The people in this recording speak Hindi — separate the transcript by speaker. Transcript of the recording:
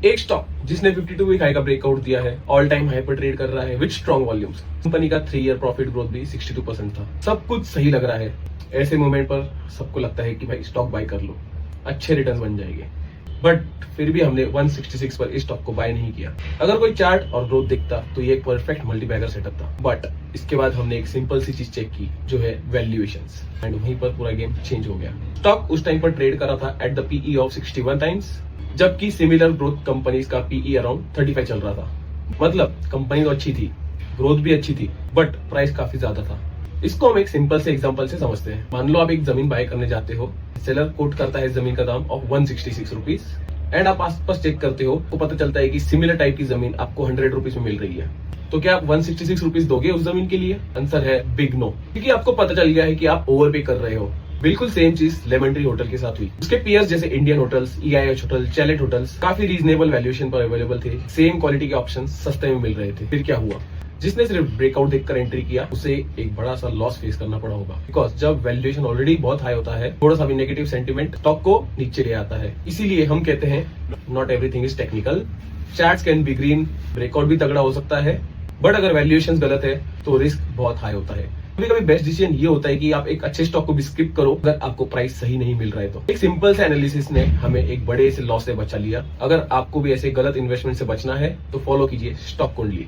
Speaker 1: एक स्टॉक जिसने 52 वीक हाई का ब्रेकआउट दिया है, ऑल टाइम हाई पर ट्रेड कर रहा है विद स्ट्रॉन्ग वॉल्यूम्स। कंपनी का 3 ईयर प्रॉफिट ग्रोथ भी 62% था। सब कुछ सही लग रहा है। ऐसे मोमेंट पर सबको लगता है कि भाई स्टॉक बाय कर लो, अच्छे रिटर्न बन जाएंगे। बट फिर भी हमने 166 पर इस स्टॉक को बाय नहीं किया। अगर कोई चार्ट और ग्रोथ दिखता तो ये एक परफेक्ट मल्टीबैगर सेटअप था। बट इसके बाद हमने एक सिंपल सी चीज चेक की, जो है वैल्यूएशंस, एंड वहीं पर पूरा गेम चेंज हो गया। स्टॉक उस टाइम पर ट्रेड कर रहा था at the PE of 61 times, जबकि सिमिलर ग्रोथ कंपनीज का पीई अराउंड 35 चल रहा था। मतलब कंपनी तो अच्छी थी, ग्रोथ भी अच्छी थी, बट प्राइस काफी ज्यादा था। इसको हम एक सिंपल से एग्जांपल से समझते हैं। मान लो आप एक जमीन बाय करने जाते हो, सेलर कोट करता है जमीन का दाम ऑफ 166 रुपीज, एंड आप आसपास चेक करते हो तो पता चलता है कि सिमिलर टाइप की जमीन आपको 100 रुपीज में मिल रही है। तो क्या आप 166 रुपीज दोगे उस जमीन के लिए? आंसर है बिग नो, क्योंकि आपको पता चल गया है कि आप ओवर पे कर रहे हो। बिल्कुल सेम चीज लेमन ट्री होटल के साथ हुई। उसके पीयर्स जैसे Indian hotels, EIH hotel, chalet hotels काफी रीजनेबल वैल्यूएशन पर अवेलेबल थे, सेम क्वालिटी के ऑप्शन सस्ते में मिल रहे थे। फिर क्या हुआ? जिसने सिर्फ ब्रेकआउट देखकर एंट्री किया, उसे एक बड़ा सा लॉस फेस करना पड़ा होगा। बिकॉज जब वैल्यूएशन ऑलरेडी बहुत हाई होता है, थोड़ा सा भी नेगेटिव सेंटीमेंट स्टॉक को नीचे ले आता है। इसीलिए हम कहते हैं not everything is technical. Charts can be green, breakout भी तगड़ा हो सकता है, बट अगर वैल्यूएशन गलत है तो रिस्क बहुत हाई होता है। कभी कभी बेस्ट डिसीजन ये होता है कि आप एक अच्छे स्टॉक को भी स्किप करो अगर आपको प्राइस सही नहीं मिल रहा है तो। एक सिंपल से एनालिसिस ने हमें एक बड़े से लॉस से बचा लिया। अगर आपको भी ऐसे गलत इन्वेस्टमेंट से बचना है तो फॉलो कीजिए स्टॉक कुंडली।